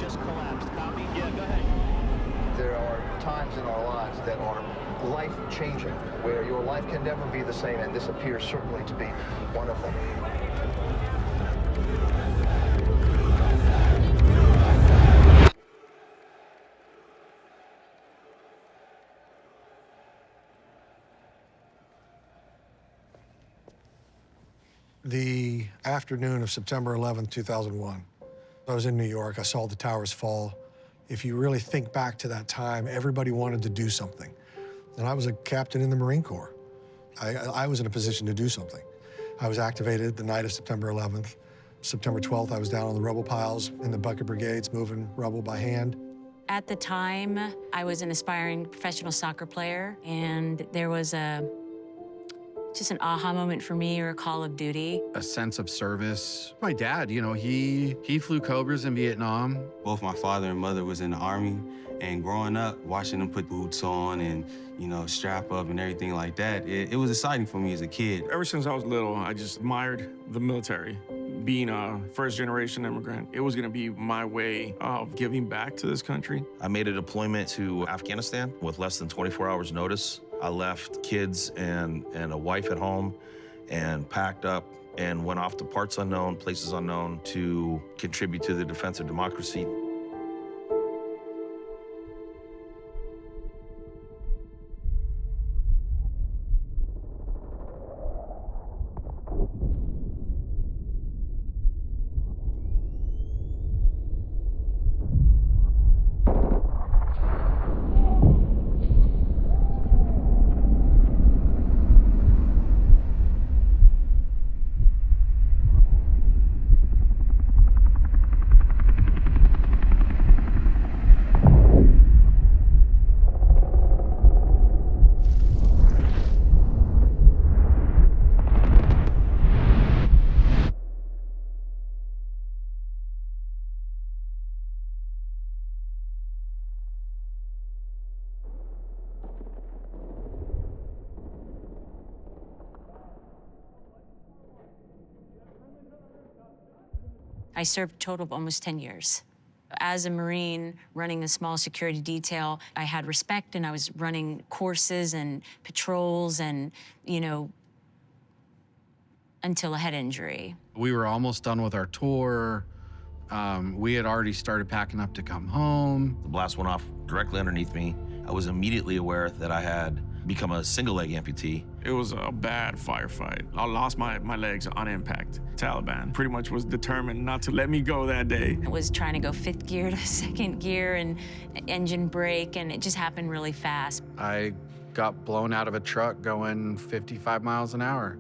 just collapsed. Copy? Yeah, go ahead. There are times in our lives that are life-changing, where your life can never be the same, and this appears certainly to be one of them. The afternoon of September 11th, 2001, I was in New York. I saw the towers fall. If you really think back to that time, everybody wanted to do something. And I was a captain in the Marine Corps. I was in a position to do something. I was activated the night of September 11th. September 12th, I was down on the rubble piles in the bucket brigades, moving rubble by hand. At the time, I was an aspiring professional soccer player, and there was just an aha moment for me, or a call of duty. A sense of service. My dad, you know, he flew Cobras in Vietnam. Both my father and mother was in the Army, and growing up, watching them put boots on and, you know, strap up and everything like that, it was exciting for me as a kid. Ever since I was little, I just admired the military. Being a first-generation immigrant, it was gonna be my way of giving back to this country. I made a deployment to Afghanistan with less than 24 hours notice. I left kids and a wife at home and packed up and went off to parts unknown, places unknown to contribute to the defense of democracy. I served a total of almost 10 years. As a Marine running a small security detail, I had respect, and I was running courses and patrols and, you know, until a head injury. We were almost done with our tour. We had already started packing up to come home. The blast went off directly underneath me. I was immediately aware that I had become a single-leg amputee. It was a bad firefight. I lost my legs on impact. Taliban pretty much was determined not to let me go that day. I was trying to go fifth gear to second gear and engine brake, and it just happened really fast. I got blown out of a truck going 55 miles an hour.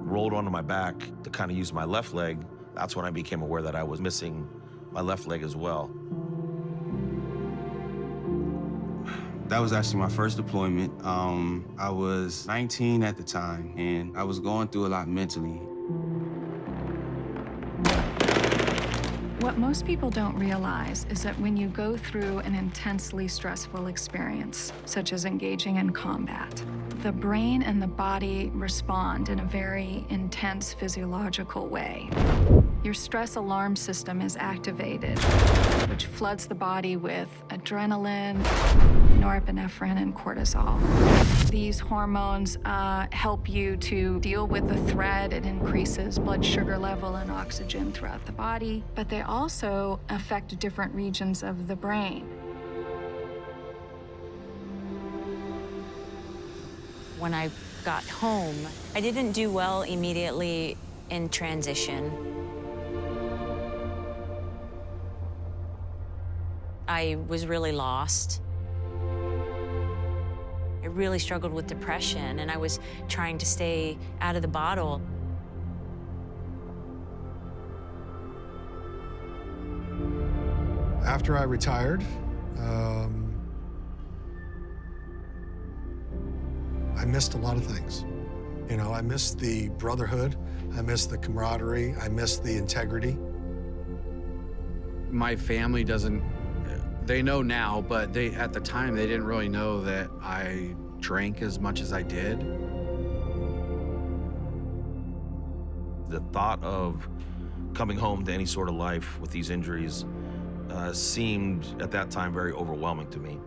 Rolled onto my back to kind of use my left leg. That's when I became aware that I was missing my left leg as well. That was actually my first deployment. I was 19 at the time, and I was going through a lot mentally. What most people don't realize is that when you go through an intensely stressful experience, such as engaging in combat, the brain and the body respond in a very intense physiological way. Your stress alarm system is activated, which floods the body with adrenaline, norepinephrine, and cortisol. These hormones help you to deal with the threat. It increases blood sugar level and oxygen throughout the body, but they also affect different regions of the brain. When I got home, I didn't do well immediately in transition. I was really lost. I really struggled with depression, and I was trying to stay out of the bottle. After I retired, I missed a lot of things. You know, I missed the brotherhood, I missed the camaraderie, I missed the integrity. My family doesn't, they know now, but at the time, they didn't really know that I drank as much as I did. The thought of coming home to any sort of life with these injuries seemed at that time very overwhelming to me.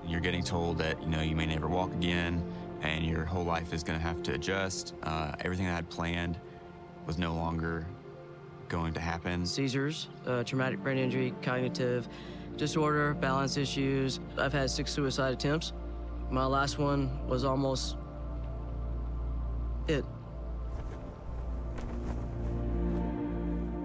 You're getting told that, you may never walk again, and your whole life is going to have to adjust. Everything I had planned was no longer going to happen. Seizures, traumatic brain injury, cognitive disorder, balance issues. I've had 6 suicide attempts. My last one was almost it.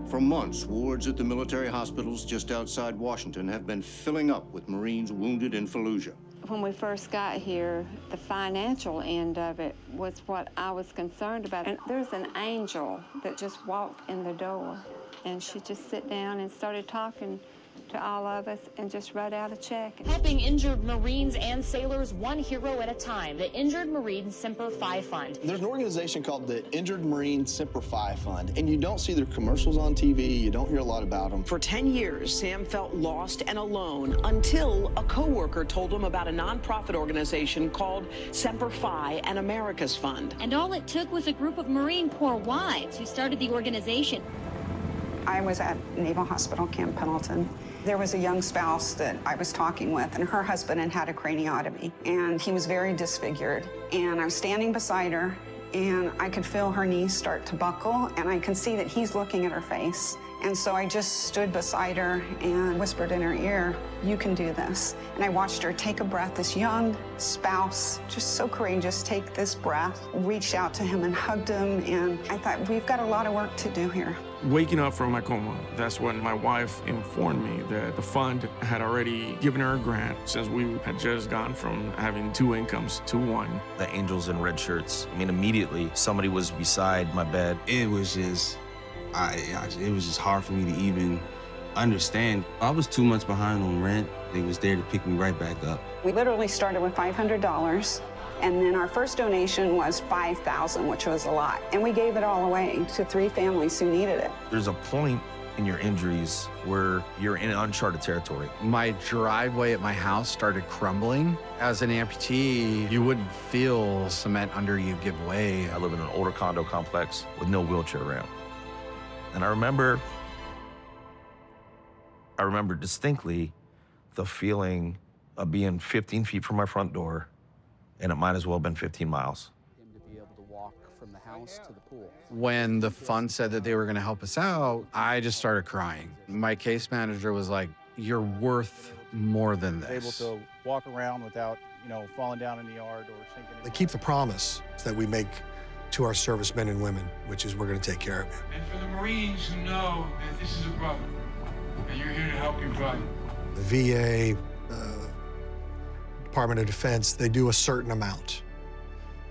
For months, wards at the military hospitals just outside Washington have been filling up with Marines wounded in Fallujah. When we first got here, the financial end of it was what I was concerned about. And there's an angel that just walked in the door, and she just sat down and started talking to all of us and just wrote out a check. Helping injured Marines and sailors one hero at a time, the Injured Marine Semper Fi Fund. There's an organization called the Injured Marine Semper Fi Fund, and you don't see their commercials on TV, you don't hear a lot about them. For 10 years, Sam felt lost and alone until a coworker told him about a nonprofit organization called Semper Fi and America's Fund. And all it took was a group of Marine Corps wives who started the organization. I was at Naval Hospital Camp Pendleton. There was a young spouse that I was talking with, and her husband had had a craniotomy, and he was very disfigured. And I was standing beside her, and I could feel her knees start to buckle, and I could see that he's looking at her face. And so I just stood beside her and whispered in her ear, "You can do this." And I watched her take a breath, this young spouse, just so courageous, take this breath, reached out to him and hugged him. And I thought, we've got a lot of work to do here. Waking up from my coma, that's when my wife informed me that the fund had already given her a grant since we had just gone from having 2 incomes to 1. The angels in red shirts. I mean, immediately somebody was beside my bed. It was just, it was just hard for me to even understand. I was 2 months behind on rent. They was there to pick me right back up. We literally started with $500, and then our first donation was $5,000, which was a lot. And we gave it all away to 3 families who needed it. There's a point in your injuries where you're in uncharted territory. My driveway at my house started crumbling. As an amputee, you wouldn't feel cement under you give way. I live in an older condo complex with no wheelchair ramp. And I remember distinctly the feeling of being 15 feet from my front door, and it might as well have been 15 miles. To be able to walk from the house to the pool. When the fund said that they were gonna help us out, I just started crying. My case manager was like, "You're worth more than this." Able to walk around without, falling down in the yard or sinking. They keep the promise that we make to our servicemen and women, which is we're gonna take care of you. And for the Marines who know that this is a brother, and you're here to help your brother. The VA, Department of Defense, they do a certain amount,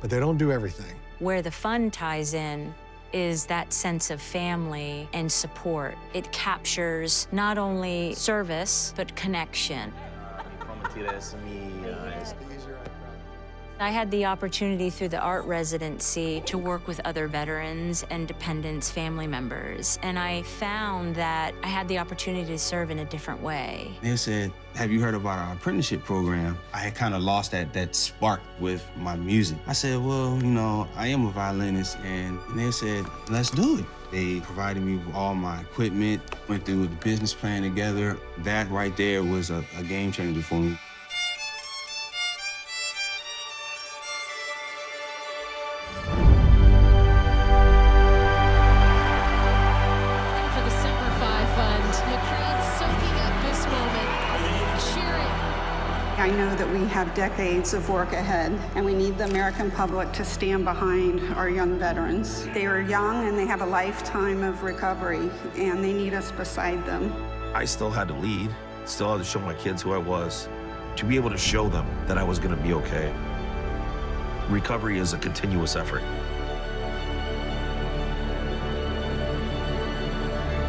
but they don't do everything. Where the fund ties in is that sense of family and support. It captures not only service, but connection. I had the opportunity through the art residency to work with other veterans and dependents' family members, and I found that I had the opportunity to serve in a different way. They said, "Have you heard about our apprenticeship program?" I had kind of lost that spark with my music. I said, "Well, I am a violinist," and they said, "Let's do it." They provided me with all my equipment, went through the business plan together. That right there was a game changer for me. I know that we have decades of work ahead, and we need the American public to stand behind our young veterans. They are young and they have a lifetime of recovery, and they need us beside them. I still had to lead, still had to show my kids who I was, to be able to show them that I was gonna be okay. Recovery is a continuous effort.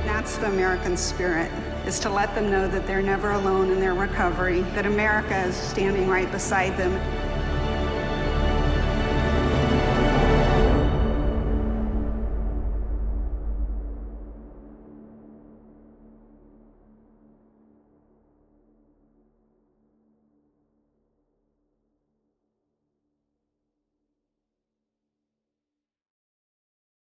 That's the American spirit, is to let them know that they're never alone in their recovery, that America is standing right beside them.